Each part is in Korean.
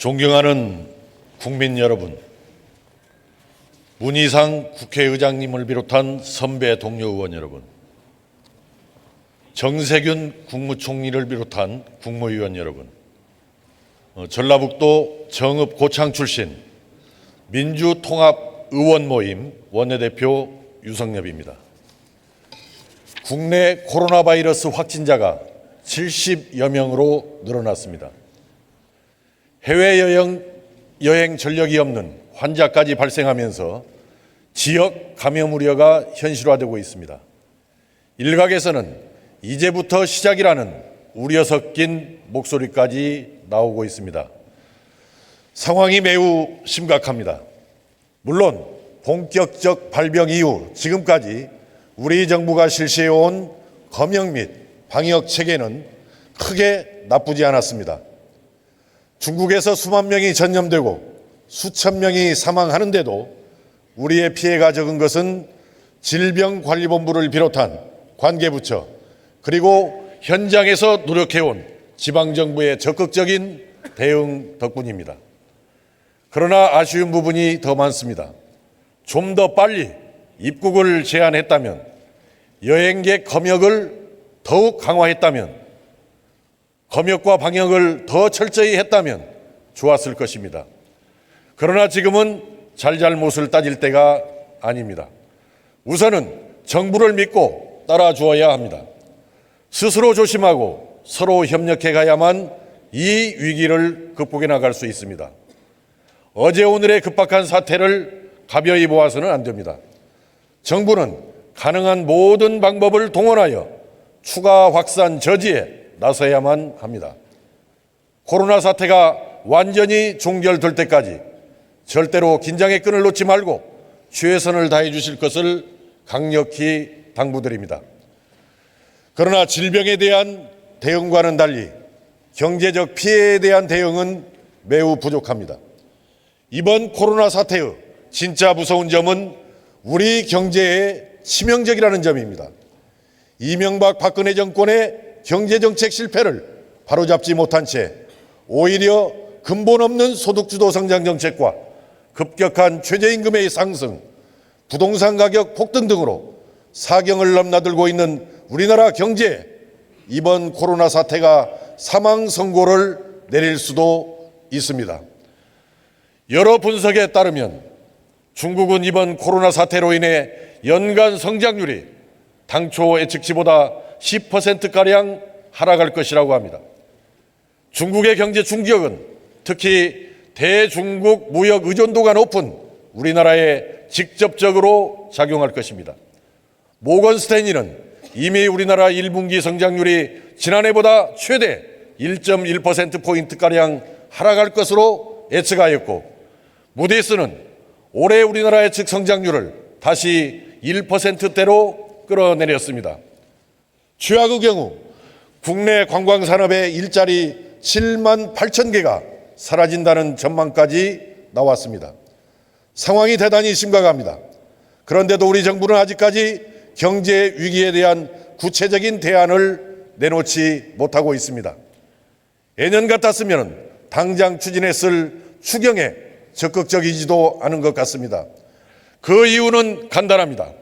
존경하는 국민 여러분, 문희상 국회의장님을 비롯한 선배 동료 의원 여러분, 정세균 국무총리를 비롯한 국무위원 여러분, 전라북도 정읍 고창 출신 민주통합의원 모임 원내대표 유성엽입니다. 국내 코로나 바이러스 확진자가 70여 명으로 늘어났습니다. 해외여행 전력이 없는 환자까지 발생하면서 지역 감염 우려가 현실화되고 있습니다. 일각에서는 이제부터 시작이라는 우려 섞인 목소리까지 나오고 있습니다. 상황이 매우 심각합니다. 물론 본격적 발병 이후 지금까지 우리 정부가 실시해온 검역 및 방역 체계는 크게 나쁘지 않았습니다. 중국에서 수만 명이 전염되고 수천 명이 사망하는데도 우리의 피해가 적은 것은 질병관리본부를 비롯한 관계부처 그리고 현장에서 노력해온 지방정부의 적극적인 대응 덕분입니다. 그러나 아쉬운 부분이 더 많습니다. 좀 더 빨리 입국을 제한했다면, 여행객 검역을 더욱 강화했다면, 검역과 방역을 더 철저히 했다면 좋았을 것입니다. 그러나 지금은 잘잘못을 따질 때가 아닙니다. 우선은 정부를 믿고 따라주어야 합니다. 스스로 조심하고 서로 협력해 가야만 이 위기를 극복해 나갈 수 있습니다. 어제 오늘의 급박한 사태를 가벼이 보아서는 안 됩니다. 정부는 가능한 모든 방법을 동원하여 추가 확산 저지에 나서야만 합니다. 코로나 사태가 완전히 종결될 때까지 절대로 긴장의 끈을 놓지 말고 최선을 다해 주실 것을 강력히 당부드립니다. 그러나 질병에 대한 대응과는 달리 경제적 피해에 대한 대응은 매우 부족합니다. 이번 코로나 사태의 진짜 무서운 점은 우리 경제에 치명적이라는 점입니다. 이명박 박근혜 정권의 경제정책 실패를 바로잡지 못한 채 오히려 근본 없는 소득주도 성장 정책과 급격한 최저임금의 상승, 부동산 가격 폭등 등으로 사경을 넘나들고 있는 우리나라 경제에 이번 코로나 사태가 사망 선고를 내릴 수도 있습니다. 여러 분석에 따르면 중국은 이번 코로나 사태로 인해 연간 성장률이 당초 예측치보다 10%가량 하락할 것이라고 합니다. 중국의 경제 충격은 특히 대중국 무역 의존도가 높은 우리나라에 직접적으로 작용할 것입니다. 모건 스탠리는 이미 우리나라 1분기 성장률이 지난해보다 최대 1.1%포인트가량 하락할 것으로 예측하였고, 무디스는 올해 우리나라 예측 성장률을 다시 1%대로 끌어내렸습니다. 최악의 경우 국내 관광산업의 일자리 7만 8천 개가 사라진다는 전망까지 나왔습니다. 상황이 대단히 심각합니다. 그런데도 우리 정부는 아직까지 경제 위기에 대한 구체적인 대안을 내놓지 못하고 있습니다. 예년 같았으면 당장 추진했을 추경에 적극적이지도 않은 것 같습니다. 그 이유는 간단합니다.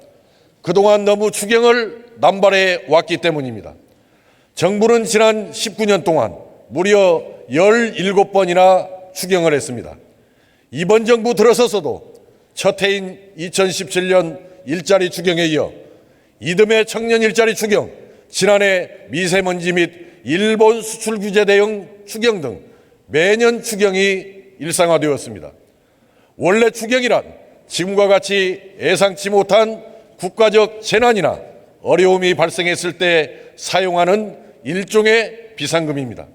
그동안 너무 추경을 남발해 왔기 때문입니다. 정부는 지난 19년 동안 무려 17번이나 추경을 했습니다. 이번 정부 들어서서도 첫 해인 2017년 일자리 추경에 이어 이듬해 청년 일자리 추경, 지난해 미세먼지 및 일본 수출 규제 대응 추경 등 매년 추경이 일상화되었습니다. 원래 추경이란 지금과 같이 예상치 못한 국가적 재난이나 어려움이 발생했을 때 사용하는 일종의 비상금입니다.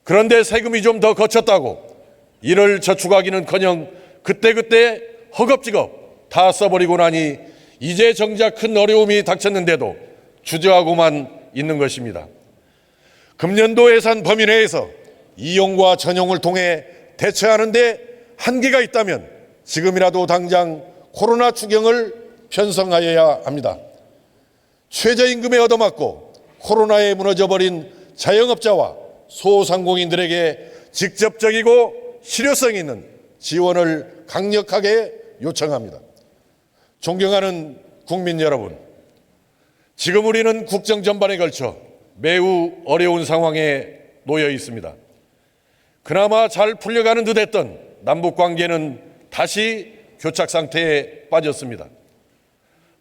그런데 세금이 좀 더 거쳤다고 이를 저축하기는커녕 그때그때 허겁지겁 다 써버리고 나니 이제 정작 큰 어려움이 닥쳤는데도 주저하고만 있는 것입니다. 금년도 예산 범위 내에서 이용과 전용을 통해 대처하는 데 한계가 있다면 지금이라도 당장 코로나 추경을 편성하여야 합니다. 최저임금에 얻어맞고 코로나에 무너져버린 자영업자와 소상공인들에게 직접적이고 실효성 있는 지원을 강력하게 요청합니다. 존경하는 국민 여러분, 지금 우리는 국정 전반에 걸쳐 매우 어려운 상황에 놓여 있습니다. 그나마 잘 풀려가는 듯했던 남북 관계는 다시 교착 상태에 빠졌습니다.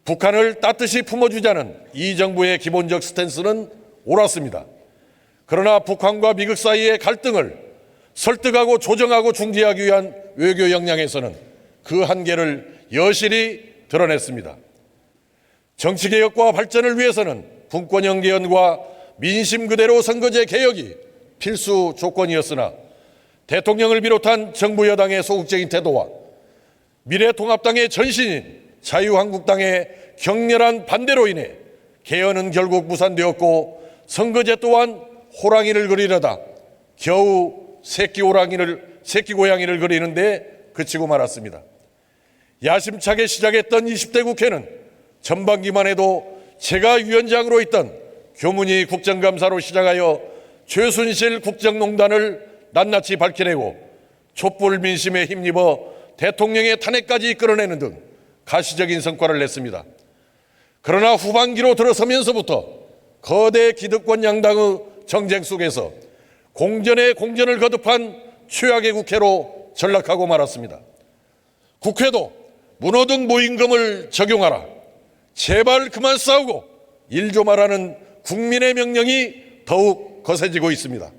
북한을 따뜻이 품어주자는 이 정부의 기본적 스탠스는 옳았습니다. 그러나 북한과 미국 사이의 갈등을 설득하고 조정하고 중재하기 위한 외교 역량에서는 그 한계를 여실히 드러냈습니다. 정치개혁과 발전을 위해서는 분권형 개헌과 민심 그대로 선거제 개혁이 필수 조건이었으나 대통령을 비롯한 정부 여당의 소극적인 태도와 미래통합당의 전신인 자유한국당의 격렬한 반대로 인해 개헌은 결국 무산되었고 선거제 또한 호랑이를 그리려다 겨우 새끼 고양이를 그리는데 그치고 말았습니다. 야심차게 시작했던 20대 국회는 전반기만 해도 제가 위원장으로 있던 교문위 국정감사로 시작하여 최순실 국정농단을 낱낱이 밝혀내고 촛불 민심에 힘입어 대통령의 탄핵까지 이끌어내는 등 가시적인 성과를 냈습니다. 그러나 후반기로 들어서면서부터 거대 기득권 양당의 정쟁 속에서 공전에 공전을 거듭한 최악의 국회로 전락하고 말았습니다. 국회도 문호등 모임금을 적용하라, 제발 그만 싸우고 일 좀 하라는 국민의 명령이 더욱 거세지고 있습니다.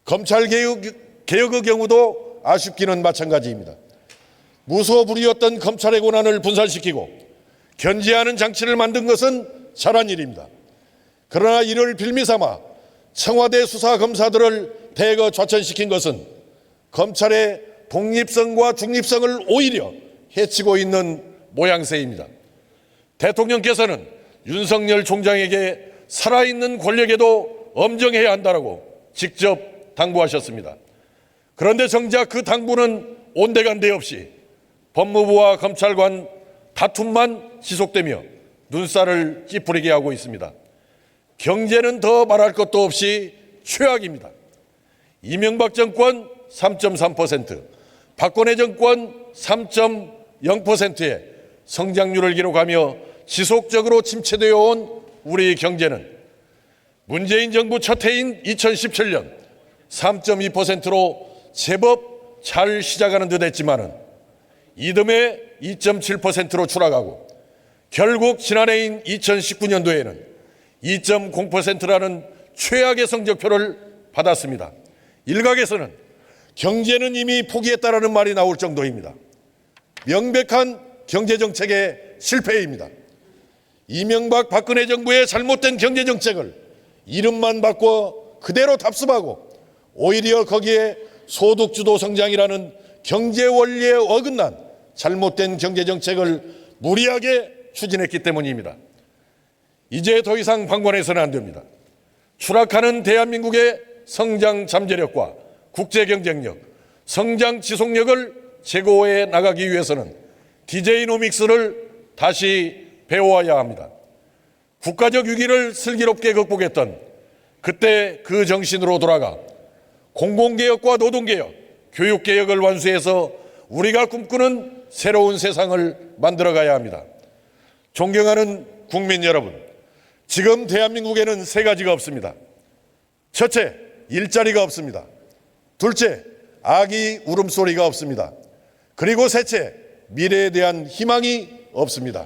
검찰개혁의 경우도 아쉽기는 마찬가지입니다. 무소불위였던 검찰의 권한을 분산시키고 견제하는 장치를 만든 것은 잘한 일입니다. 그러나 이를 빌미삼아 청와대 수사검사들을 대거 좌천시킨 것은 검찰의 독립성과 중립성을 오히려 해치고 있는 모양새입니다. 대통령께서는 윤석열 총장에게 살아있는 권력에도 엄정해야 한다고 직접 당부하셨습니다. 그런데 정작 그 당부는 온데간데 없이 법무부와 검찰 간 다툼만 지속되며 눈살을 찌푸리게 하고 있습니다. 경제는 더 말할 것도 없이 최악입니다. 이명박 정권 3.3%, 박근혜 정권 3.0%의 성장률을 기록하며 지속적으로 침체되어 온 우리 경제는 문재인 정부 첫 해인 2017년 3.2%로 제법 잘 시작하는 듯 했지만은 이듬해 2.7%로 추락하고 결국 지난해인 2019년도에는 2.0%라는 최악의 성적표를 받았습니다. 일각에서는 경제는 이미 포기했다라는 말이 나올 정도입니다. 명백한 경제정책의 실패입니다. 이명박 박근혜 정부의 잘못된 경제정책을 이름만 바꿔 그대로 답습하고 오히려 거기에 소득주도 성장이라는 경제 원리에 어긋난 잘못된 경제정책을 무리하게 추진했기 때문입니다. 이제 더 이상 방관해서는 안 됩니다. 추락하는 대한민국의 성장 잠재력과 국제 경쟁력, 성장 지속력을 제고해 나가기 위해서는 DJ노믹스를 다시 배워야 합니다. 국가적 위기를 슬기롭게 극복했던 그때 그 정신으로 돌아가 공공개혁과 노동개혁, 교육개혁을 완수해서 우리가 꿈꾸는 새로운 세상을 만들어가야 합니다. 존경하는 국민 여러분, 지금 대한민국에는 세 가지가 없습니다. 첫째, 일자리가 없습니다. 둘째, 아기 울음소리가 없습니다. 그리고 셋째, 미래에 대한 희망이 없습니다.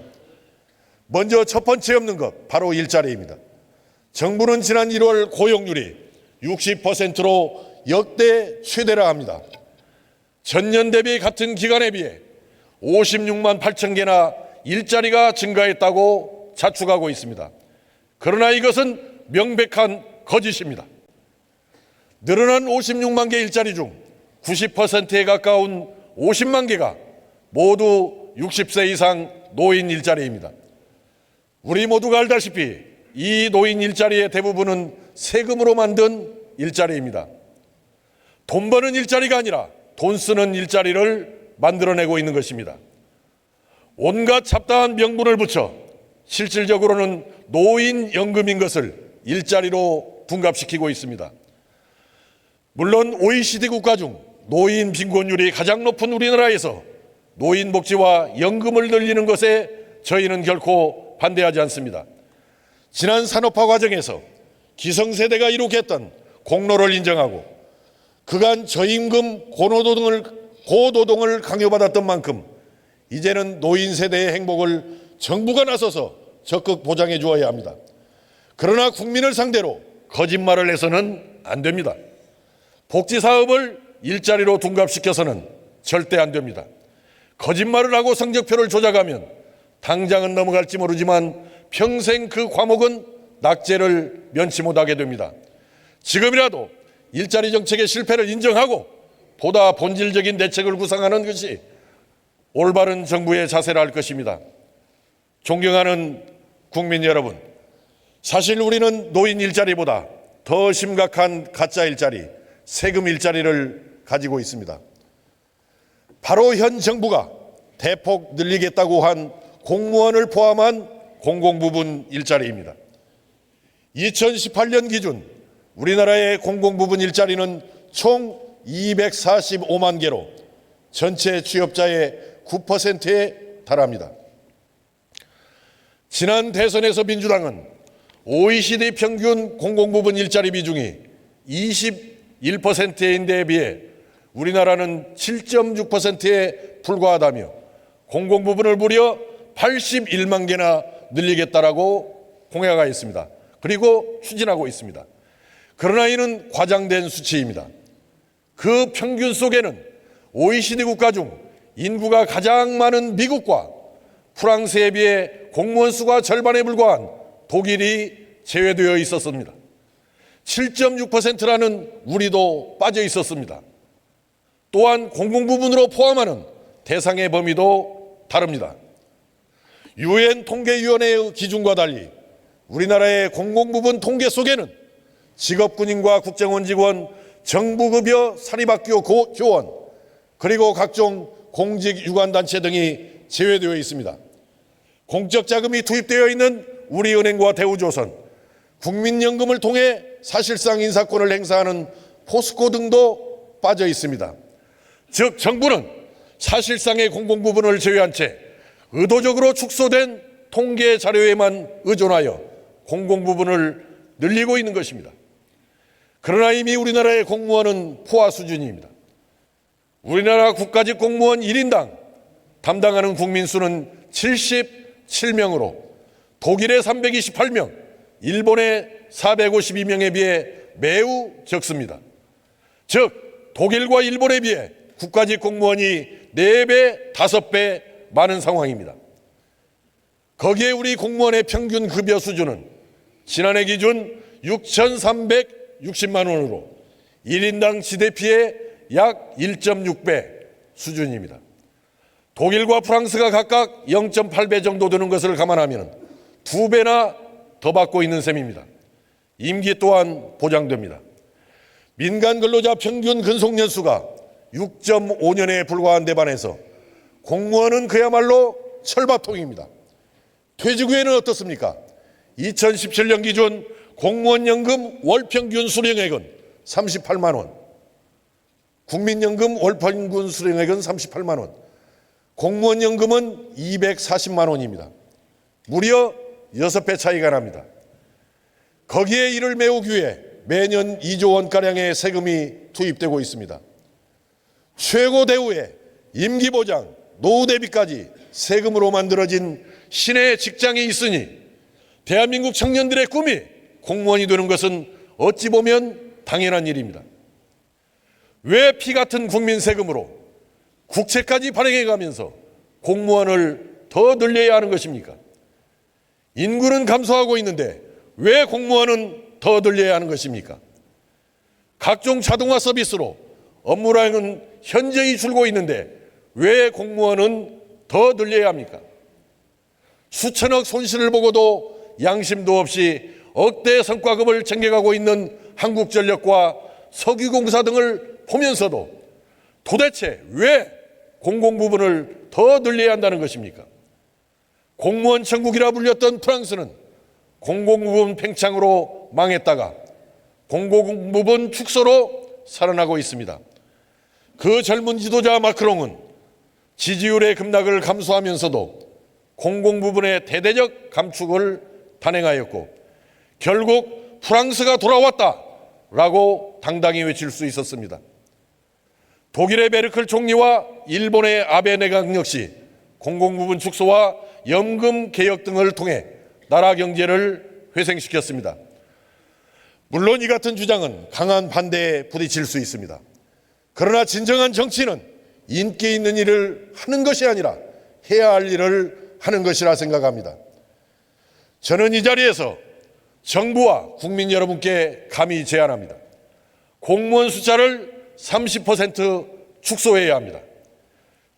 먼저 첫 번째 없는 것, 바로 일자리입니다. 정부는 지난 1월 고용률이 60%로 역대 최대라 합니다. 전년 대비 같은 기간에 비해 56만 8천 개나 일자리가 증가했다고 자축하고 있습니다. 그러나 이것은 명백한 거짓입니다. 늘어난 56만 개 일자리 중 90%에 가까운 50만 개가 모두 60세 이상 노인 일자리입니다. 우리 모두가 알다시피 이 노인 일자리의 대부분은 세금으로 만든 일자리입니다. 돈 버는 일자리가 아니라 돈 쓰는 일자리를 만들어내고 있는 것입니다. 온갖 잡다한 명분을 붙여 실질적으로는 노인연금인 것을 일자리로 둔갑시키고 있습니다. 물론 OECD 국가 중 노인 빈곤율이 가장 높은 우리나라에서 노인 복지와 연금을 늘리는 것에 저희는 결코 반대하지 않습니다. 지난 산업화 과정에서 기성세대가 이룩했던 공로를 인정하고 그간 저임금 고노동을 강요받았던 만큼 이제는 노인 세대의 행복을 정부가 나서서 적극 보장해 주어야 합니다. 그러나 국민을 상대로 거짓말을 해서는 안 됩니다. 복지사업을 일자리로 둔갑시켜서는 절대 안 됩니다. 거짓말을 하고 성적표를 조작하면 당장은 넘어갈지 모르지만 평생 그 과목은 낙제를 면치 못하게 됩니다. 지금이라도 일자리 정책의 실패를 인정하고 보다 본질적인 대책을 구상하는 것이 올바른 정부의 자세라 할 것입니다. 존경하는 국민 여러분, 사실 우리는 노인 일자리보다 더 심각한 가짜 일자리, 세금 일자리를 가지고 있습니다. 바로 현 정부가 대폭 늘리겠다고 한 공무원을 포함한 공공부문 일자리입니다. 2018년 기준 우리나라의 공공부문 일자리는 총 245만 개로 전체 취업자의 9%에 달합니다. 지난 대선에서 민주당은 OECD 평균 공공부문 일자리 비중이 21%인데 비해 우리나라는 7.6%에 불과하다며 공공부문을 무려 81만 개나 늘리겠다라고 공약하였습니다. 그리고 추진하고 있습니다. 그러나 이는 과장된 수치입니다. 그 평균 속에는 OECD 국가 중 인구가 가장 많은 미국과 프랑스에 비해 공무원 수가 절반에 불과한 독일이 제외되어 있었습니다. 7.6%라는 우리도 빠져 있었습니다. 또한 공공부문으로 포함하는 대상의 범위도 다릅니다. 유엔 통계위원회의 기준과 달리 우리나라의 공공부문 통계 속에는 직업군인과 국정원 직원, 정부급여 사립학교 교원, 그리고 각종 공직 유관단체 등이 제외되어 있습니다. 공적 자금이 투입되어 있는 우리은행과 대우조선, 국민연금을 통해 사실상 인사권을 행사하는 포스코 등도 빠져 있습니다. 즉 정부는 사실상의 공공부문을 제외한 채 의도적으로 축소된 통계 자료에만 의존하여 공공부문을 늘리고 있는 것입니다. 그러나 이미 우리나라의 공무원은 포화 수준입니다. 우리나라 국가직 공무원 1인당 담당하는 국민 수는 77명으로 독일의 328명, 일본의 452명에 비해 매우 적습니다. 즉 독일과 일본에 비해 국가직 공무원이 4배, 5배 많은 상황입니다. 거기에 우리 공무원의 평균 급여 수준은 지난해 기준 6,360만 원으로 1인당 GDP의 약 1.6배 수준입니다. 독일과 프랑스가 각각 0.8배 정도 되는 것을 감안하면 2배나 더 받고 있는 셈입니다. 임기 또한 보장됩니다. 민간 근로자 평균 근속연수가 6.5년에 불과한 데 반해서 공무원은 그야말로 철밥통입니다. 퇴직 후에는 어떻습니까? 2017년 기준 공무원 연금 월평균 수령액은 38만 원, 국민연금 월평균 수령액은 38만 원, 공무원 연금은 240만 원입니다. 무려 6배 차이가 납니다. 거기에 이를 메우기 위해 매년 2조 원가량의 세금이 투입되고 있습니다. 최고 대우에 임기보장, 노후 대비까지 세금으로 만들어진 신의 직장이 있으니 대한민국 청년들의 꿈이 공무원이 되는 것은 어찌 보면 당연한 일입니다. 왜 피 같은 국민 세금으로 국채까지 발행해 가면서 공무원을 더 늘려야 하는 것입니까? 인구는 감소하고 있는데 왜 공무원은 더 늘려야 하는 것입니까? 각종 자동화 서비스로 업무량은 현저히 줄고 있는데 왜 공무원은 더 늘려야 합니까? 수천억 손실을 보고도 양심도 없이 억대 성과급을 챙겨가고 있는 한국전력과 석유공사 등을 보면서도 도대체 왜 공공부문을 더 늘려야 한다는 것입니까? 공무원 천국이라 불렸던 프랑스는 공공부문 팽창으로 망했다가 공공부문 축소로 살아나고 있습니다. 그 젊은 지도자 마크롱은 지지율의 급락을 감수하면서도 공공부문의 대대적 감축을 단행하였고 결국 프랑스가 돌아왔다라고 당당히 외칠 수 있었습니다. 독일의 메르켈 총리와 일본의 아베 내각 역시 공공부문 축소와 연금 개혁 등을 통해 나라 경제를 회생시켰습니다. 물론 이 같은 주장은 강한 반대에 부딪힐 수 있습니다. 그러나 진정한 정치는 인기 있는 일을 하는 것이 아니라 해야 할 일을 하는 것이라 생각합니다. 저는 이 자리에서 정부와 국민 여러분께 감히 제안합니다. 공무원 숫자를 30% 축소해야 합니다.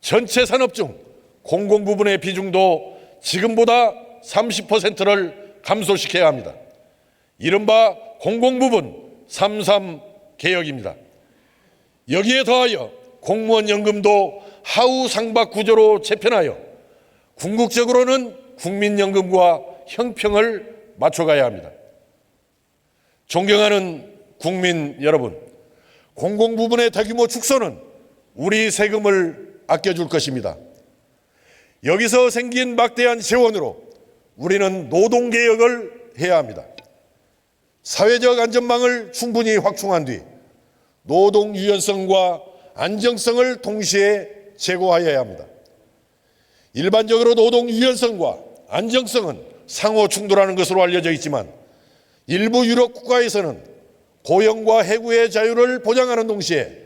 전체 산업 중 공공부문의 비중도 지금보다 30%를 감소시켜야 합니다. 이른바 공공부문 3.3 개혁입니다. 여기에 더하여 공무원 연금도 하우 상박 구조로 재편하여 궁극적으로는 국민연금과 형평을 맞춰가야 합니다. 존경하는 국민 여러분, 공공부문의 대규모 축소는 우리 세금을 아껴줄 것입니다. 여기서 생긴 막대한 재원으로 우리는 노동개혁을 해야 합니다. 사회적 안전망을 충분히 확충한 뒤 노동 유연성과 안정성을 동시에 제고하여야 합니다. 일반적으로 노동 유연성과 안정성은 상호 충돌하는 것으로 알려져 있지만 일부 유럽 국가에서는 고용과 해고의 자유를 보장하는 동시에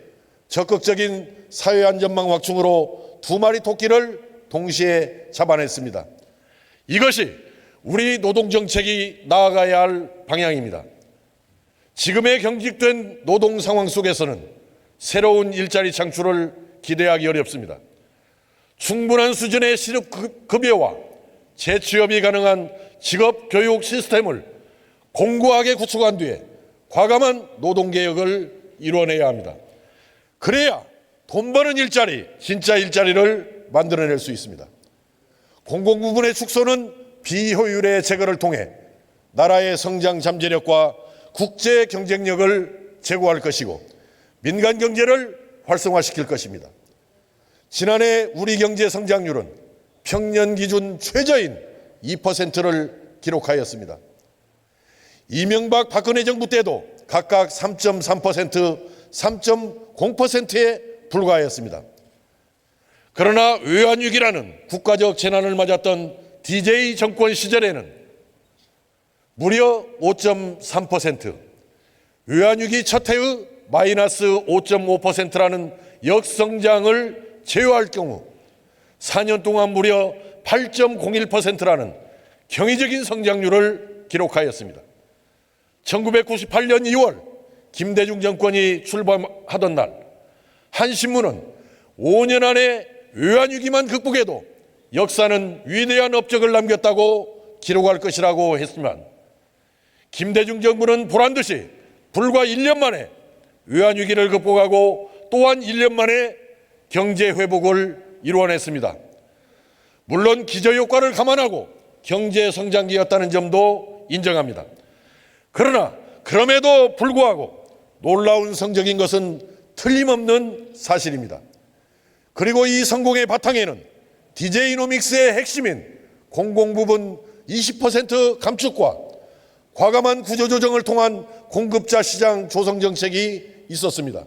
적극적인 사회 안전망 확충으로 두 마리 토끼를 동시에 잡아냈습니다. 이것이 우리 노동정책이 나아가야 할 방향입니다. 지금의 경직된 노동 상황 속에서는 새로운 일자리 창출을 기대하기 어렵습니다. 충분한 수준의 실업급여와 재취업이 가능한 직업교육 시스템을 공고하게 구축한 뒤에 과감한 노동개혁을 이뤄내야 합니다. 그래야 돈 버는 일자리, 진짜 일자리를 만들어낼 수 있습니다. 공공부문의 축소는 비효율의 제거를 통해 나라의 성장 잠재력과 국제 경쟁력을 제고할 것이고 민간 경제를 활성화시킬 것입니다. 지난해 우리 경제 성장률은 평년 기준 최저인 2%를 기록하였습니다. 이명박 박근혜 정부 때도 각각 3.3%, 3.0%에 불과하였습니다. 그러나 외환위기라는 국가적 재난을 맞았던 DJ 정권 시절에는 무려 5.3%, 외환위기 첫 해의 마이너스 5.5%라는 역성장을 제외할 경우 4년 동안 무려 8.01%라는 경이적인 성장률을 기록하였습니다. 1998년 2월 김대중 정권이 출범하던 날 한 신문은 5년 안에 외환위기만 극복해도 역사는 위대한 업적을 남겼다고 기록할 것이라고 했지만 김대중 정부는 보란듯이 불과 1년 만에 외환위기를 극복하고 또한 1년 만에 경제 회복을 이루어냈습니다. 물론 기저효과를 감안하고 경제 성장기였다는 점도 인정합니다. 그러나 그럼에도 불구하고 놀라운 성적인 것은 틀림없는 사실입니다. 그리고 이 성공의 바탕에는 DJ이노믹스의 핵심인 공공부문 20% 감축과 과감한 구조조정을 통한 공급자 시장 조성 정책이 있었습니다.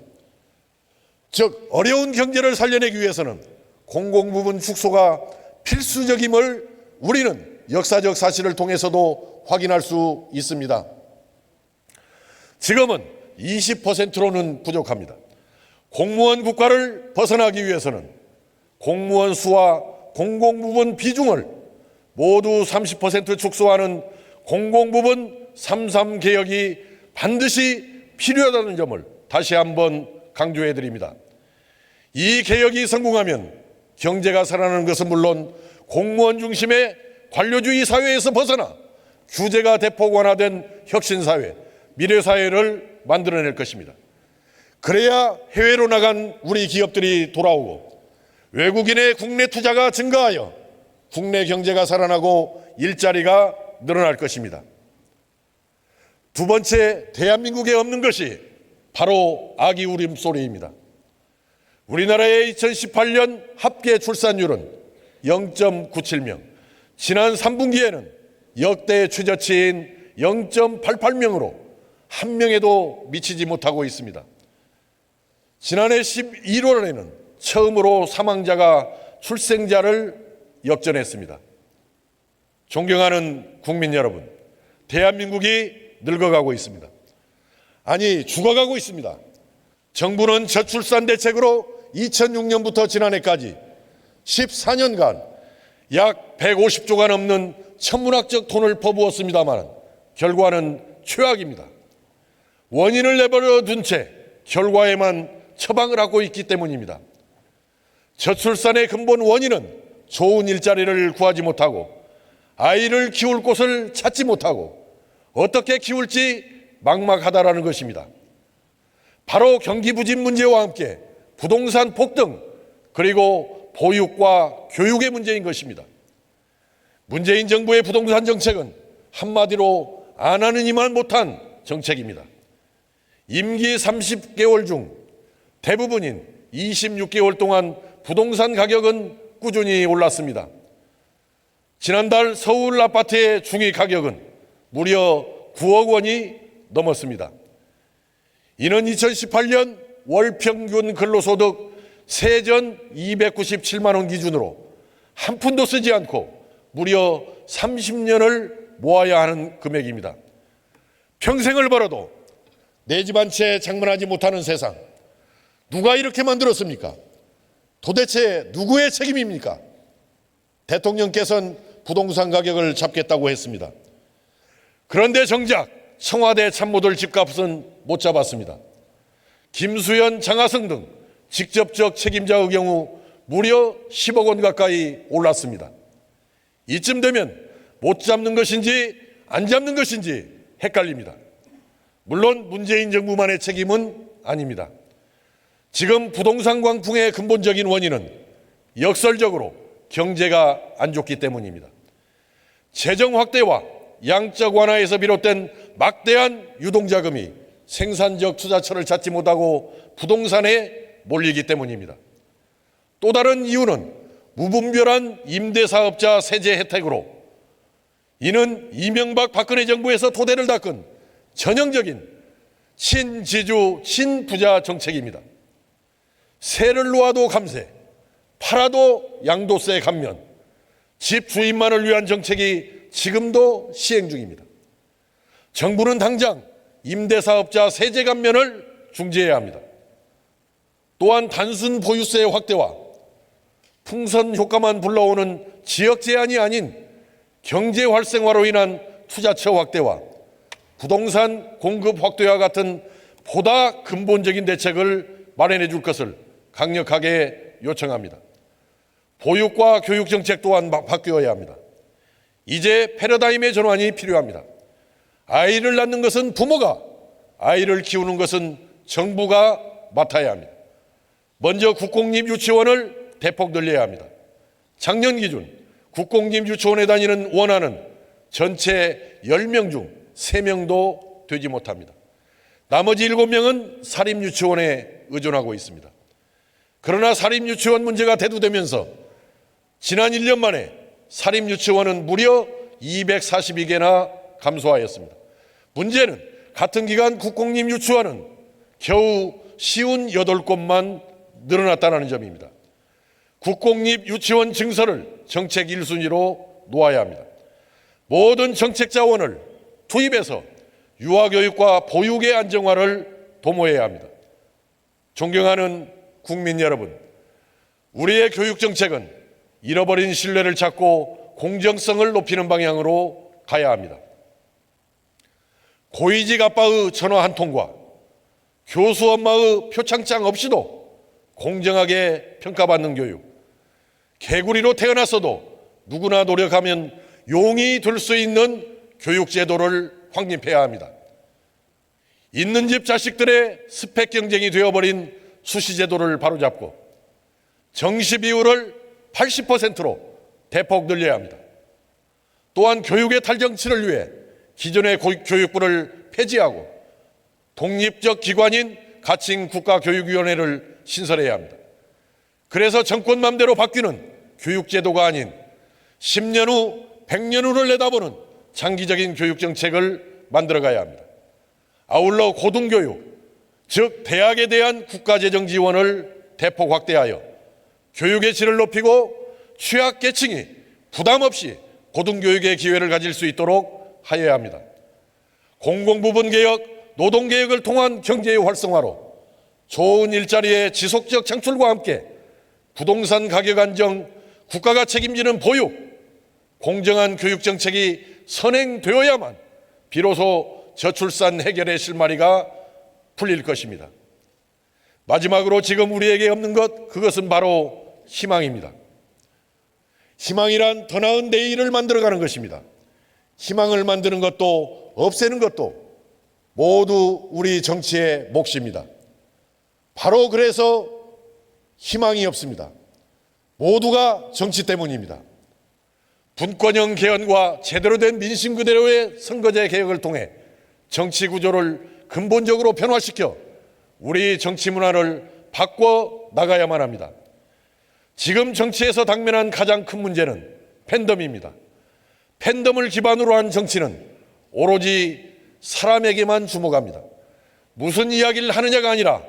즉 어려운 경제를 살려내기 위해서는 공공부문 축소가 필수적임을 우리는 역사적 사실을 통해서도 확인할 수 있습니다. 지금은 20%로는 부족합니다. 공무원 국가를 벗어나기 위해서는 공무원 수와 공공부문 비중을 모두 30% 축소하는 공공부문 3.3 개혁이 반드시 필요하다는 점을 다시 한번 강조해 드립니다. 이 개혁이 성공하면 경제가 살아나는 것은 물론 공무원 중심의 관료주의 사회에서 벗어나 규제가 대폭 완화된 혁신사회, 미래사회를 만들어낼 것입니다. 그래야 해외로 나간 우리 기업들이 돌아오고 외국인의 국내 투자가 증가하여 국내 경제가 살아나고 일자리가 늘어날 것입니다. 두 번째, 대한민국에 없는 것이 바로 아기 울음소리입니다. 우리나라의 2018년 합계 출산율은 0.97명, 지난 3분기에는 역대 최저치인 0.88명으로 한 명에도 미치지 못하고 있습니다. 지난해 11월에는 처음으로 사망자가 출생자를 역전했습니다. 존경하는 국민 여러분, 대한민국이 늙어가고 있습니다. 아니, 죽어가고 있습니다. 정부는 저출산 대책으로 2006년부터 지난해까지 14년간 약 150조가 넘는 천문학적 돈을 퍼부었습니다만 결과는 최악입니다. 원인을 내버려 둔 채 결과에만 처방을 하고 있기 때문입니다. 저출산의 근본 원인은 좋은 일자리를 구하지 못하고 아이를 키울 곳을 찾지 못하고 어떻게 키울지 막막하다라는 것입니다. 바로 경기 부진 문제와 함께 부동산 폭등 그리고 보육과 교육의 문제인 것입니다. 문재인 정부의 부동산 정책은 한마디로 안 하느니만 못한 정책입니다. 임기 30개월 중 대부분인 26개월 동안 부동산 가격은 꾸준히 올랐습니다. 지난달 서울 아파트의 중위 가격은 무려 9억 원이 넘었습니다. 이는 2018년 월 평균 근로소득 세전 297만 원 기준으로 한 푼도 쓰지 않고 무려 30년을 모아야 하는 금액입니다. 평생을 벌어도 내 집 한 채 장만하지 못하는 세상, 누가 이렇게 만들었습니까? 도대체 누구의 책임입니까? 대통령께서는 부동산 가격을 잡겠다고 했습니다. 그런데 정작 청와대 참모들 집값은 못 잡았습니다. 김수현, 장하성 등 직접적 책임자의 경우 무려 10억 원 가까이 올랐습니다. 이쯤 되면 못 잡는 것인지 안 잡는 것인지 헷갈립니다. 물론 문재인 정부만의 책임은 아닙니다. 지금 부동산 광풍의 근본적인 원인은 역설적으로 경제가 안 좋기 때문입니다. 재정 확대와 양적 완화에서 비롯된 막대한 유동자금이 생산적 투자처를 찾지 못하고 부동산에 몰리기 때문입니다. 또 다른 이유는 무분별한 임대사업자 세제 혜택으로 이는 이명박 박근혜 정부에서 토대를 닦은 전형적인 친지주 친부자 정책입니다. 세를 놓아도 감세, 팔아도 양도세 감면, 집 주인만을 위한 정책이 지금도 시행 중입니다. 정부는 당장 임대사업자 세제 감면을 중지해야 합니다. 또한 단순 보유세 확대와 풍선 효과만 불러오는 지역 제한이 아닌 경제 활성화로 인한 투자처 확대와 부동산 공급 확대와 같은 보다 근본적인 대책을 마련해 줄 것을 강력하게 요청합니다. 보육과 교육 정책 또한 바뀌어야 합니다. 이제 패러다임의 전환이 필요합니다. 아이를 낳는 것은 부모가, 아이를 키우는 것은 정부가 맡아야 합니다. 먼저 국공립 유치원을 대폭 늘려야 합니다. 작년 기준 국공립 유치원에 다니는 원아는 전체 10명 중 3명도 되지 못합니다. 나머지 7명은 사립유치원에 의존하고 있습니다. 그러나 사립유치원 문제가 대두되면서 지난 1년 만에 사립유치원은 무려 242개나 감소하였습니다. 문제는 같은 기간 국공립 유치원은 겨우 58곳만 늘어났다는 점입니다. 국공립 유치원 증설을 정책 1순위로 놓아야 합니다. 모든 정책 자원을 투입해서 유아교육과 보육의 안정화를 도모해야 합니다. 존경하는 국민 여러분, 우리의 교육정책은 잃어버린 신뢰를 찾고 공정성을 높이는 방향으로 가야 합니다. 고위직 아빠의 전화 한 통과 교수 엄마의 표창장 없이도 공정하게 평가받는 교육, 개구리로 태어났어도 누구나 노력하면 용이 될 수 있는 교육제도를 확립해야 합니다. 있는 집 자식들의 스펙 경쟁이 되어버린 수시제도를 바로잡고 정시 비율을 80%로 대폭 늘려야 합니다. 또한 교육의 탈정치를 위해 기존의 교육부를 폐지하고 독립적 기관인 가칭 국가교육위원회를 신설해야 합니다. 그래서 정권 맘대로 바뀌는 교육제도가 아닌 10년 후, 100년 후를 내다보는 장기적인 교육정책을 만들어가야 합니다. 아울러 고등교육, 즉 대학에 대한 국가재정 지원을 대폭 확대하여 교육의 질을 높이고 취약계층이 부담 없이 고등교육의 기회를 가질 수 있도록 하여야 합니다. 공공부문개혁, 노동개혁을 통한 경제의 활성화로 좋은 일자리의 지속적 창출과 함께 부동산 가격 안정, 국가가 책임지는 보육, 공정한 교육정책이 선행되어야만 비로소 저출산 해결의 실마리가 풀릴 것입니다. 마지막으로 지금 우리에게 없는 것, 그것은 바로 희망입니다. 희망이란 더 나은 내일을 만들어가는 것입니다. 희망을 만드는 것도 없애는 것도 모두 우리 정치의 몫입니다. 바로 그래서 희망이 없습니다. 모두가 정치 때문입니다. 분권형 개헌과 제대로 된 민심 그대로의 선거제 개혁을 통해 정치 구조를 근본적으로 변화시켜 우리 정치 문화를 바꿔 나가야만 합니다. 지금 정치에서 당면한 가장 큰 문제는 팬덤입니다. 팬덤을 기반으로 한 정치는 오로지 사람에게만 주목합니다. 무슨 이야기를 하느냐가 아니라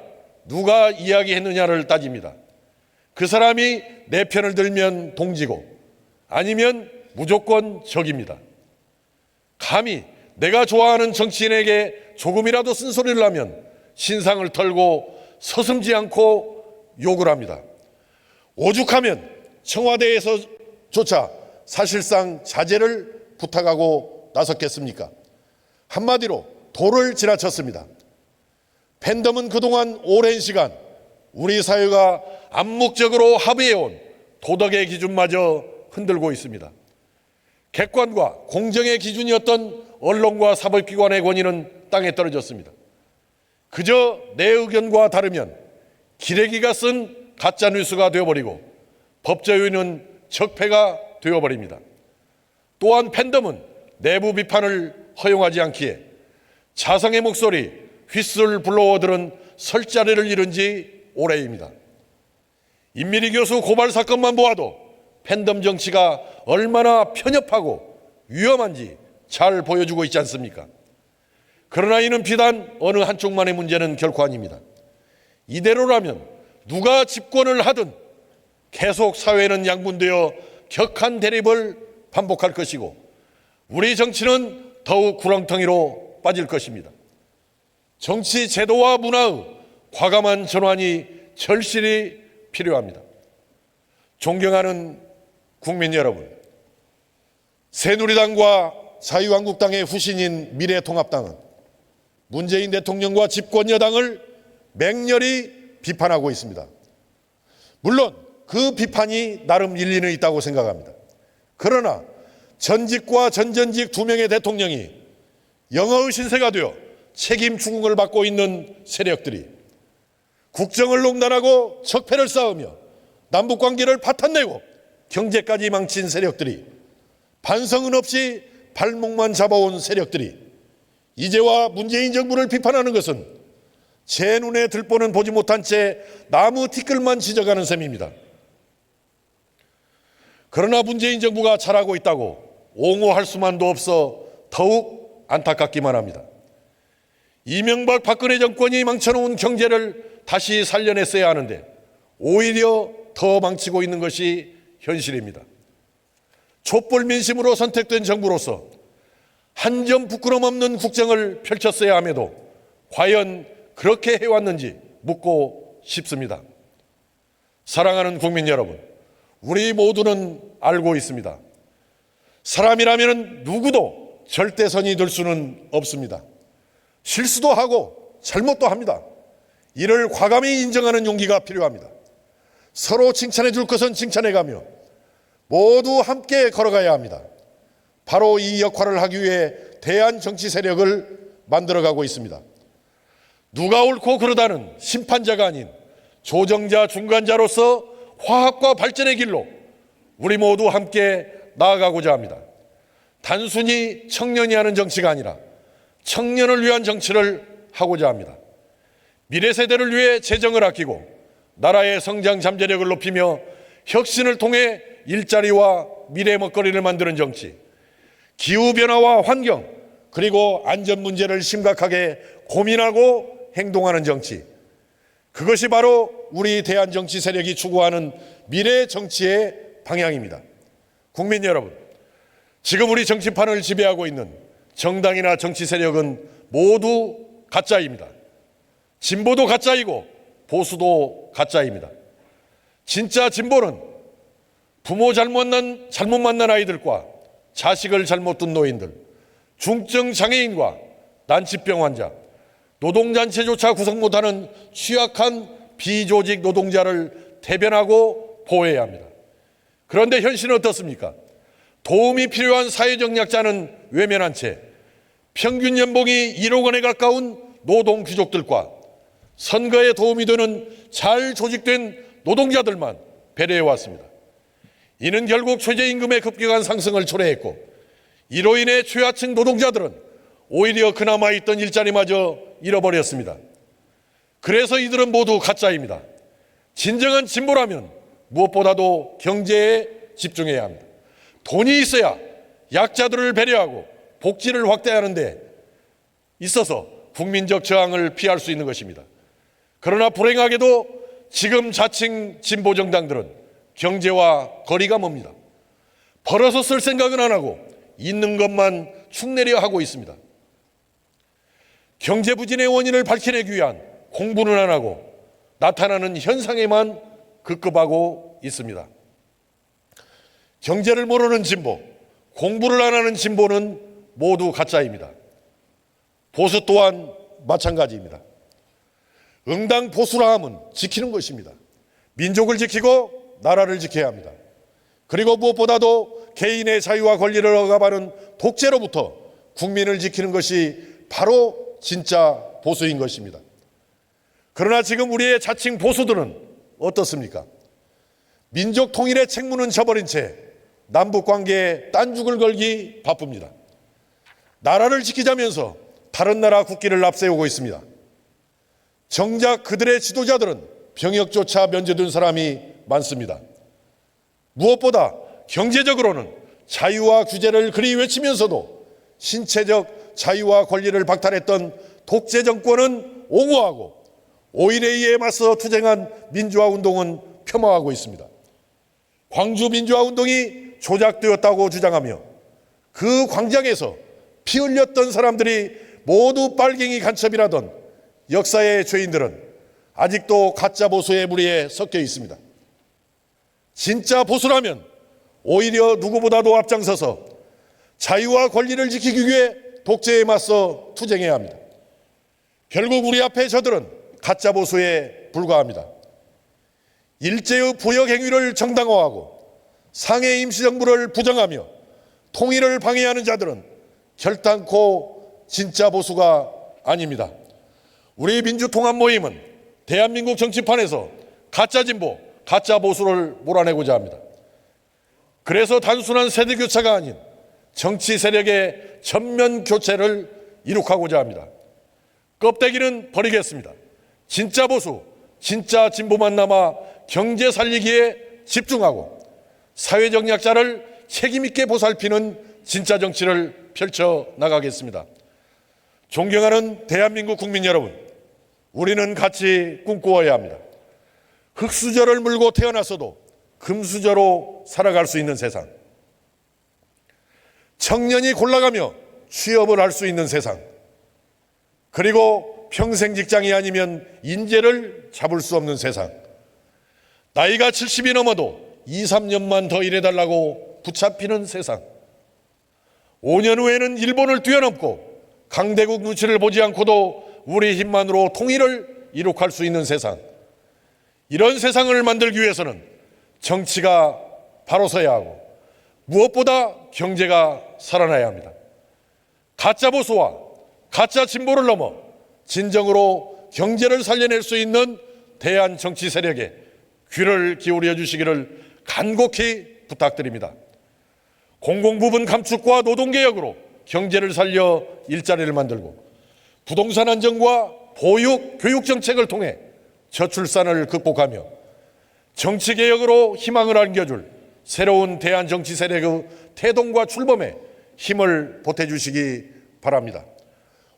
누가 이야기했느냐를 따집니다. 그 사람이 내 편을 들면 동지고 아니면 무조건 적입니다. 감히 내가 좋아하는 정치인에게 조금이라도 쓴소리를 하면 신상을 털고 서슴지 않고 욕을 합니다. 오죽하면 청와대에서조차 사실상 자제를 부탁하고 나섰겠습니까? 한마디로 도를 지나쳤습니다. 팬덤은 그동안 오랜 시간 우리 사회가 암묵적으로 합의해온 도덕의 기준마저 흔들고 있습니다. 객관과 공정의 기준이었던 언론과 사법기관의 권위는 땅에 떨어졌습니다. 그저 내 의견과 다르면 기레기가 쓴 가짜뉴스가 되어버리고 법조인은 적폐가 되어버립니다. 또한 팬덤은 내부 비판을 허용하지 않기에 자성의 목소리, 휘슬 불러들은 설 자리를 잃은 지 오래입니다. 임미리 교수 고발 사건만 보아도 팬덤 정치가 얼마나 편협하고 위험한지 잘 보여주고 있지 않습니까? 그러나 이는 비단 어느 한쪽만의 문제는 결코 아닙니다. 이대로라면 누가 집권을 하든 계속 사회는 양분되어 격한 대립을 반복할 것이고 우리 정치는 더욱 구렁텅이로 빠질 것입니다. 정치 제도와 문화의 과감한 전환이 절실히 필요합니다. 존경하는 국민 여러분, 새누리당과 자유한국당의 후신인 미래통합당은 문재인 대통령과 집권 여당을 맹렬히 비판하고 있습니다. 물론 그 비판이 나름 일리는 있다고 생각합니다. 그러나 전직과 전전직 두 명의 대통령이 영어의 신세가 되어 책임 추궁을 받고 있는 세력들이 국정을 농단하고 적폐를 쌓으며 남북관계를 파탄내고 경제까지 망친 세력들이 반성은 없이 발목만 잡아온 세력들이 이제와 문재인 정부를 비판하는 것은 제 눈에 들보는 보지 못한 채 나무 티끌만 지져가는 셈입니다. 그러나 문재인 정부가 잘하고 있다고 옹호할 수만도 없어 더욱 안타깝기만 합니다. 이명박 박근혜 정권이 망쳐놓은 경제를 다시 살려냈어야 하는데 오히려 더 망치고 있는 것이 현실입니다. 촛불 민심으로 선택된 정부로서 한 점 부끄럼 없는 국정을 펼쳤어야 함에도 과연 그렇게 해왔는지 묻고 싶습니다. 사랑하는 국민 여러분, 우리 모두는 알고 있습니다. 사람이라면 누구도 절대선이 될 수는 없습니다. 실수도 하고 잘못도 합니다. 이를 과감히 인정하는 용기가 필요합니다. 서로 칭찬해 줄 것은 칭찬해가며 모두 함께 걸어가야 합니다. 바로 이 역할을 하기 위해 대한 정치 세력을 만들어가고 있습니다. 누가 옳고 그르다는 심판자가 아닌 조정자, 중간자로서 화합과 발전의 길로 우리 모두 함께 나아가고자 합니다. 단순히 청년이 하는 정치가 아니라 청년을 위한 정치를 하고자 합니다. 미래 세대를 위해 재정을 아끼고 나라의 성장 잠재력을 높이며 혁신을 통해 일자리와 미래 먹거리를 만드는 정치, 기후변화와 환경 그리고 안전 문제를 심각하게 고민하고 행동하는 정치, 그것이 바로 우리 대한정치 세력이 추구하는 미래 정치의 방향입니다. 국민 여러분, 지금 우리 정치판을 지배하고 있는 정당이나 정치 세력은 모두 가짜입니다. 진보도 가짜이고 보수도 가짜입니다. 진짜 진보는 부모 잘못 만난 아이들과 자식을 잘못 둔 노인들, 중증 장애인과 난치병 환자, 노동단체조차 구성 못하는 취약한 비조직 노동자를 대변하고 보호해야 합니다. 그런데 현실은 어떻습니까? 도움이 필요한 사회적 약자는 외면한 채 평균 연봉이 1억 원에 가까운 노동 귀족들과 선거에 도움이 되는 잘 조직된 노동자들만 배려해 왔습니다. 이는 결국 최저임금의 급격한 상승을 초래했고, 이로 인해 최하층 노동자들은 오히려 그나마 있던 일자리마저 잃어버렸습니다. 그래서 이들은 모두 가짜입니다. 진정한 진보라면 무엇보다도 경제에 집중해야 합니다. 돈이 있어야 약자들을 배려하고 복지를 확대하는 데 있어서 국민적 저항을 피할 수 있는 것입니다. 그러나 불행하게도 지금 자칭 진보 정당들은 경제와 거리가 멉니다. 벌어서 쓸 생각은 안 하고 있는 것만 축내려 하고 있습니다. 경제 부진의 원인을 밝혀내기 위한 공부는 안 하고 나타나는 현상에만 급급하고 있습니다. 경제를 모르는 진보, 공부를 안 하는 진보는 모두 가짜입니다. 보수 또한 마찬가지입니다. 응당 보수라 함은 지키는 것입니다. 민족을 지키고 나라를 지켜야 합니다. 그리고 무엇보다도 개인의 자유와 권리를 억압하는 독재로부터 국민을 지키는 것이 바로 진짜 보수인 것입니다. 그러나 지금 우리의 자칭 보수들은 어떻습니까? 민족 통일의 책무는 져버린 채 남북관계에 딴죽을 걸기 바쁩니다. 나라를 지키자면서 다른 나라 국기를 앞세우고 있습니다. 정작 그들의 지도자들은 병역조차 면제된 사람이 많습니다. 무엇보다 경제적으로는 자유와 규제를 그리 외치면서도 신체적 자유와 권리를 박탈했던 독재 정권은 옹호하고 오일에 의해 맞서 투쟁한 민주화 운동은 폄하하고 있습니다. 광주 민주화 운동이 조작되었다고 주장하며 그 광장에서 피 흘렸던 사람들이 모두 빨갱이 간첩이라던 역사의 죄인들은 아직도 가짜 보수의 무리에 섞여 있습니다. 진짜 보수라면 오히려 누구보다도 앞장서서 자유와 권리를 지키기 위해 독재에 맞서 투쟁해야 합니다. 결국 우리 앞에 저들은 가짜 보수에 불과합니다. 일제의 부역 행위를 정당화하고 상해 임시정부를 부정하며 통일을 방해하는 자들은 결단코 진짜 보수가 아닙니다. 우리 민주통합 모임은 대한민국 정치판에서 가짜 진보, 가짜 보수를 몰아내고자 합니다. 그래서 단순한 세대 교체가 아닌 정치 세력의 전면 교체를 이룩하고자 합니다. 껍데기는 버리겠습니다. 진짜 보수, 진짜 진보만 남아 경제 살리기에 집중하고 사회적 약자를 책임있게 보살피는 진짜 정치를 펼쳐 나가겠습니다. 존경하는 대한민국 국민 여러분, 우리는 같이 꿈꾸어야 합니다. 흙수저를 물고 태어났어도 금수저로 살아갈 수 있는 세상, 청년이 골라가며 취업을 할 수 있는 세상, 그리고 평생 직장이 아니면 인재를 잡을 수 없는 세상, 나이가 70이 넘어도 2, 3년만 더 일해달라고 붙잡히는 세상, 5년 후에는 일본을 뛰어넘고 강대국 눈치를 보지 않고도 우리 힘만으로 통일을 이룩할 수 있는 세상, 이런 세상을 만들기 위해서는 정치가 바로 서야 하고 무엇보다 경제가 살아나야 합니다. 가짜 보수와 가짜 진보를 넘어 진정으로 경제를 살려낼 수 있는 대한 정치 세력에 귀를 기울여 주시기를 간곡히 부탁드립니다. 공공부문 감축과 노동개혁으로 경제를 살려 일자리를 만들고 부동산 안정과 보육, 교육 정책을 통해 저출산을 극복하며 정치개혁으로 희망을 안겨줄 새로운 대한정치 세력의 태동과 출범에 힘을 보태주시기 바랍니다.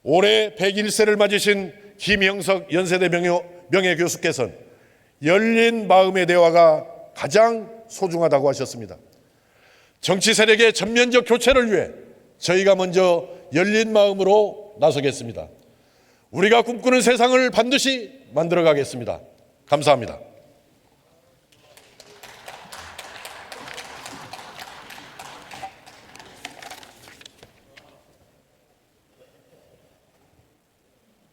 올해 101세를 맞으신 김형석 연세대 명예교수께서는 열린 마음의 대화가 가장 소중하다고 하셨습니다. 정치 세력의 전면적 교체를 위해 저희가 먼저 열린 마음으로 나서겠습니다. 우리가 꿈꾸는 세상을 반드시 만들어 가겠습니다. 감사합니다.